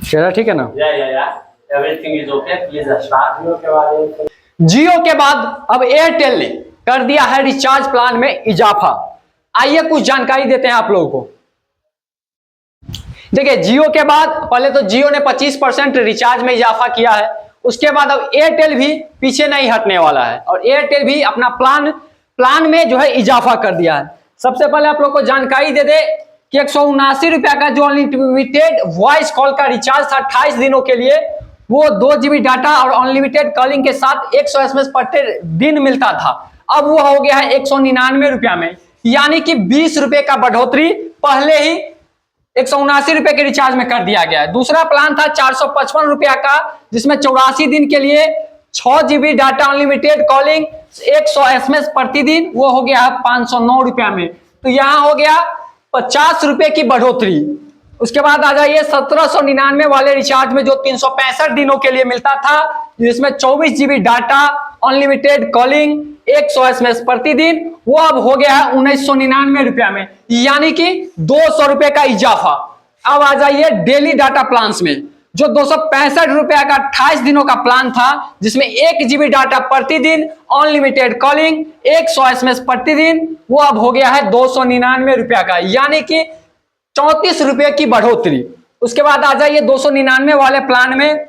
चला ठीक है ना। Everything is okay, please start. Jio के बाद अब एयरटेल ने कर दिया है रिचार्ज प्लान में इजाफा। आइए कुछ जानकारी देते हैं आप लोगों को। देखिए जियो के बाद पहले तो जियो ने 25% रिचार्ज में इजाफा किया है, उसके बाद अब एयरटेल भी पीछे नहीं हटने वाला है और एयरटेल भी अपना प्लान में जो है इजाफा कर दिया है। सबसे पहले आप लोग को जानकारी दे दे कि 179 रुपया का जो अनलिमिटेड वॉइस कॉल का रिचार्ज था 28 दिनों के लिए, वो 2 GB डाटा और अनलिमिटेड कॉलिंग के साथ 100 SMS पर दिन मिलता था। अब वो हो गया है 199 रुपया में, यानी कि 20 रुपए का बढ़ोतरी पहले ही 179 रुपए के रिचार्ज में कर दिया गया है। दूसरा प्लान था 455 रुपया का, जिसमें 84 दिन के लिए 6 GB data unlimited calling 100 SMS प्रतिदिन, वो हो गया है 509 रुपया में। तो यहां हो गया 50 रुपए की बढ़ोतरी। उसके बाद आ जाइए 1799 वाले रिचार्ज में जो 365 दिनों के लिए मिलता था, जिसमें 24 GB data unlimited calling 100 SMS प्रतिदिन, वो अब हो गया है 1999 रुपया में, यानी कि 200 रुपए का इजाफा। अब आ जाइए डेली डाटा प्लान्स में, जो 265 रुपया का 28 दिनों का प्लान था, जिसमें 1 GB डाटा प्रतिदिन अनलिमिटेड कॉलिंग 100 SMS प्रतिदिन, वो अब हो गया है 299 रुपया का, यानी कि 34 रुपए की बढ़ोतरी। उसके बाद आ जाइए 299 वाले प्लान में,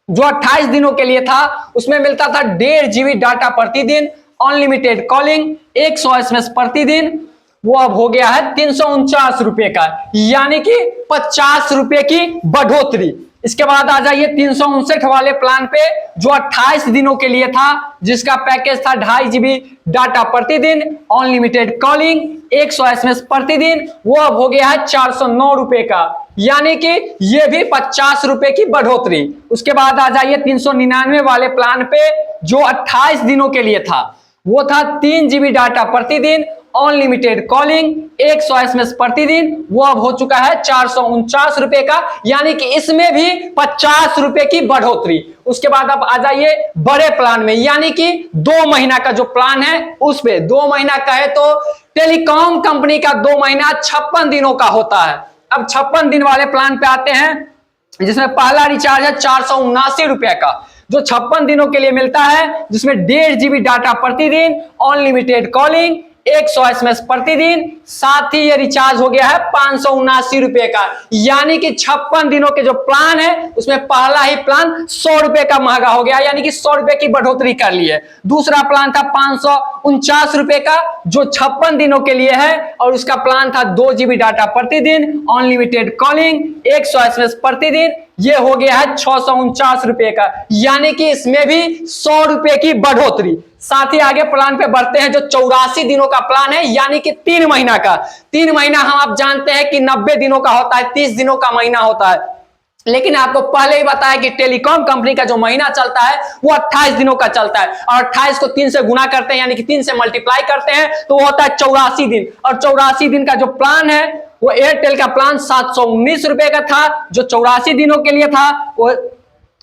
जो 28 दिनों के लिए था, उसमें मिलता था 1.5 GB डाटा प्रतिदिन अनलिमिटेड कॉलिंग 100 SMS प्रतिदिन, वो अब हो गया है 349 रुपए का, यानी कि 50 रुपए की बढ़ोतरी। इसके बाद आ जाइए 359 वाले प्लान पे, जो 28 दिनों के लिए था, जिसका पैकेज था 2.5 GB डाटा प्रतिदिन अनलिमिटेड कॉलिंग 100 SMS प्रतिदिन, वो अब हो गया है 409 रुपए का, यानी कि ये भी 50 रुपए की बढ़ोतरी। उसके बाद आ जाइए 399 वाले प्लान पे, जो 28 दिनों के लिए था, वो था 3 GB डाटा प्रतिदिन अनलिमिटेड कॉलिंग 100 SMS प्रतिदिन, वो अब हो चुका है 449 रुपए का, यानी कि इसमें भी 50 रुपए की बढ़ोतरी। उसके बाद अब आ जाइए बड़े प्लान में, यानी कि 2 महीना का जो प्लान है उस पे। 2 महीना कहे तो टेलीकॉम कंपनी का 2 महीना 56 दिनों का होता है। अब 56 दिन वाले प्लान पे आते हैं, जिसमें पहला रिचार्ज है 479 रुपए का, जो 56 दिनों के लिए मिलता है, जिसमें 1.5 GB डाटा प्रतिदिन अनलिमिटेड कॉलिंग 100 SMS प्रतिदिन, साथ ही ये रिचार्ज हो गया है 579 रुपए का, यानी कि 56 दिनों के जो प्लान है उसमें पहला ही प्लान 100 रुपए का महंगा हो गया, यानी कि 100 रुपए की बढ़ोतरी कर ली है। दूसरा प्लान था 549 रुपए का, जो 56 दिनों के लिए है, और उसका प्लान था 2 GB डाटा प्रतिदिन अनलिमिटेड कॉलिंग 100 SMS प्रतिदिन, ये हो गया है 649 रुपए का, यानी कि इसमें भी 100 रुपए की बढ़ोतरी। साथ ही आगे प्लान पे बढ़ते हैं, जो 84 दिनों का प्लान है, यानी कि 3 महीना का। 3 महीना हम आप जानते हैं कि 90 दिनों का होता है, 30 दिनों का महीना होता है, लेकिन आपको पहले ही बताया कि टेलीकॉम कंपनी का जो महीना चलता है वो 28 दिनों का चलता है, और 28 को 3 से गुना करते हैं, यानी कि 3 से मल्टीप्लाई करते हैं, तो वो होता है 84 दिन। और 84 दिन का जो प्लान है, वो एयरटेल का प्लान 719 रुपए का था, जो 84 दिनों के लिए था। वो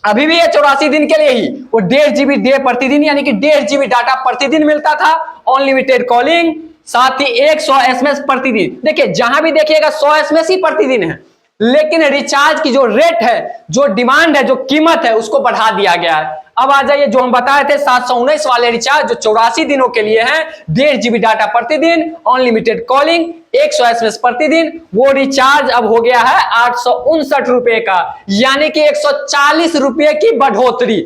अभी भी है 84 दिन के लिए ही, वो 1.5 GB डे प्रतिदिन, यानी कि 1.5 GB डाटा प्रतिदिन मिलता था अनलिमिटेड कॉलिंग, साथ ही 100 SMS प्रतिदिन। देखिए जहां भी देखिएगा 100 SMS ही प्रतिदिन है, लेकिन रिचार्ज की जो रेट है, जो डिमांड है, जो कीमत है, उसको बढ़ा दिया गया है। अब आ जाइए जो हम बताए थे 719 वाले रिचार्ज, जो 84 दिनों के लिए है, 1.5 GB डाटा प्रतिदिन अनलिमिटेड कॉलिंग 100 SMS प्रतिदिन, वो रिचार्ज अब हो गया है 859 रुपए का, यानी कि 140 रुपए की बढ़ोतरी।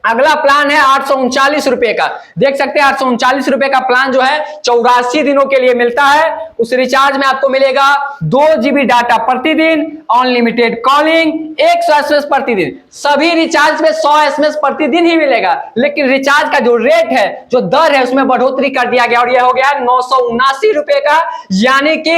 अगला प्लान है 839 रुपए का। देख सकते हैं 839 रुपए का प्लान जो है 84 दिनों के लिए मिलता है। उस रिचार्ज में आपको मिलेगा 2 GB डाटा प्रतिदिन अनलिमिटेड कॉलिंग 100 SMS प्रतिदिन। सभी रिचार्ज में 100 SMS प्रतिदिन ही मिलेगा, लेकिन रिचार्ज का जो रेट है, जो दर है, उसमें बढ़ोतरी कर दिया गया और यह हो गया 979 रुपए का, यानी कि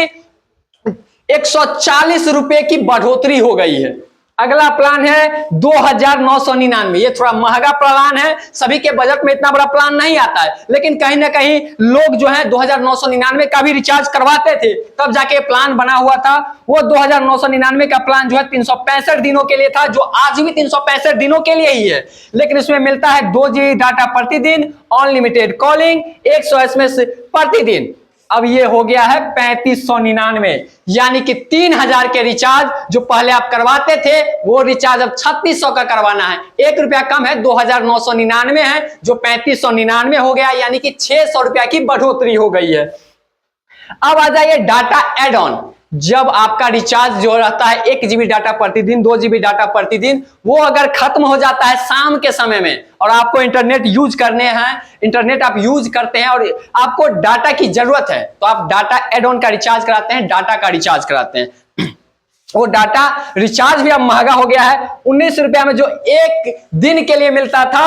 140 रुपए की बढ़ोतरी हो गई है। अगला प्लान है 2999। ये थोड़ा महंगा प्लान है, सभी के बजट में इतना बड़ा प्लान नहीं आता है, लेकिन कहीं ना कहीं लोग जो है 2999 का भी रिचार्ज करवाते थे, तब जाके प्लान बना हुआ था। वो 2999 का प्लान जो है 365 दिनों के लिए था, जो आज भी 365 दिनों के लिए ही है, लेकिन इसमें मिलता है 2 GB डाटा प्रतिदिन अनलिमिटेड कॉलिंग 100 SMS प्रतिदिन। अब ये हो गया है 3599, यानी कि 3000 के रिचार्ज जो पहले आप करवाते थे वो रिचार्ज अब 3600 का करवाना है। 1 रुपया कम है, 2999 है जो 3599 हो गया, यानी कि 600 रुपया की बढ़ोतरी हो गई है। अब आ जाइए डाटा एड ऑन। जब आपका रिचार्ज जो रहता है 1 GB डाटा प्रतिदिन, 2 GB डाटा प्रतिदिन, वो अगर खत्म हो जाता है शाम के समय में और आपको इंटरनेट यूज करने हैं, इंटरनेट आप यूज करते हैं और आपको डाटा की जरूरत है, तो आप डाटा एड ऑन का रिचार्ज कराते हैं, डाटा का रिचार्ज कराते हैं। वो डाटा रिचार्ज भी अब महंगा हो गया है। 19 रुपया में जो 1 दिन के लिए मिलता था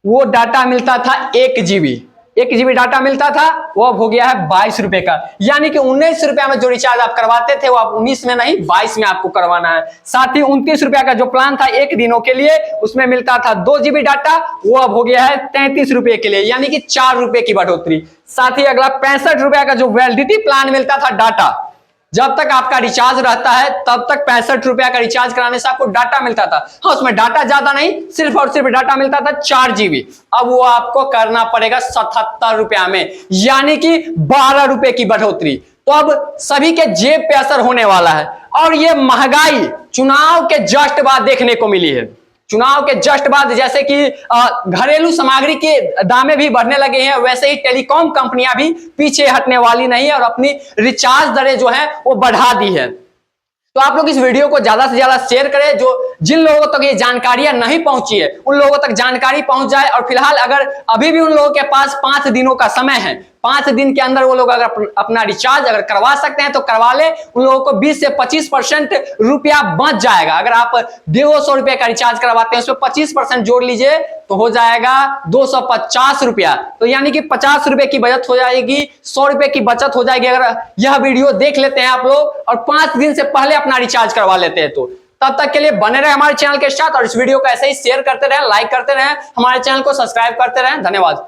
वो डाटा मिलता था 1 GB, 1 GB डाटा मिलता था, वो अब हो गया है 22 रुपए का। यानी कि 19 रुपया में जो रिचार्ज आप करवाते थे वो आप 19 में नहीं 22 में आपको करवाना है। साथ ही 29 रुपया का जो प्लान था 1 दिनों के लिए, उसमें मिलता था 2 GB डाटा, वो अब हो गया है 33 रुपए के लिए, यानी कि 4 रुपए की बढ़ोतरी। साथ ही अगला 65 रुपया का जो वैलिडिटी प्लान मिलता था डाटा, जब तक आपका रिचार्ज रहता है तब तक 65 रुपया का रिचार्ज कराने से आपको डाटा मिलता था। हाँ, उसमें डाटा ज्यादा नहीं, सिर्फ और सिर्फ डाटा मिलता था 4 GB। अब वो आपको करना पड़ेगा 77 रुपया में, यानी कि 12 रुपए की बढ़ोतरी। तो अब सभी के जेब पे असर होने वाला है और ये महंगाई चुनाव के जस्ट बाद देखने को मिली है। चुनाव के जस्ट बाद जैसे कि घरेलू सामग्री के दामें भी बढ़ने लगे हैं, वैसे ही टेलीकॉम कंपनियां भी पीछे हटने वाली नहीं है और अपनी रिचार्ज दरें जो है वो बढ़ा दी है। तो आप लोग इस वीडियो को ज्यादा से ज्यादा शेयर करें, जो जिन लोगों तक ये जानकारियां नहीं पहुंची है उन लोगों तक जानकारी पहुंच जाए। और फिलहाल अगर अभी भी उन लोगों के पास 5 दिनों का समय है, 5 दिन के अंदर वो लोग अगर अपना रिचार्ज अगर करवा सकते हैं तो करवा ले, उन लोगों को 20 से 25% रुपया बच जाएगा। अगर आप 200 रुपए का रिचार्ज करवाते हैं उसमें 25% जोड़ लीजिए तो हो जाएगा 250 रुपया, तो यानी कि 50 रुपए की बचत हो जाएगी, 100 रुपए की बचत हो जाएगी अगर यह वीडियो देख लेते हैं आप लोग और 5 दिन से पहले अपना रिचार्ज करवा लेते हैं। तो तब तक के लिए बने रहे हमारे चैनल के साथ और इस वीडियो को ऐसे ही शेयर करते रहें, लाइक करते रहें, हमारे चैनल को सब्सक्राइब करते रहें। धन्यवाद।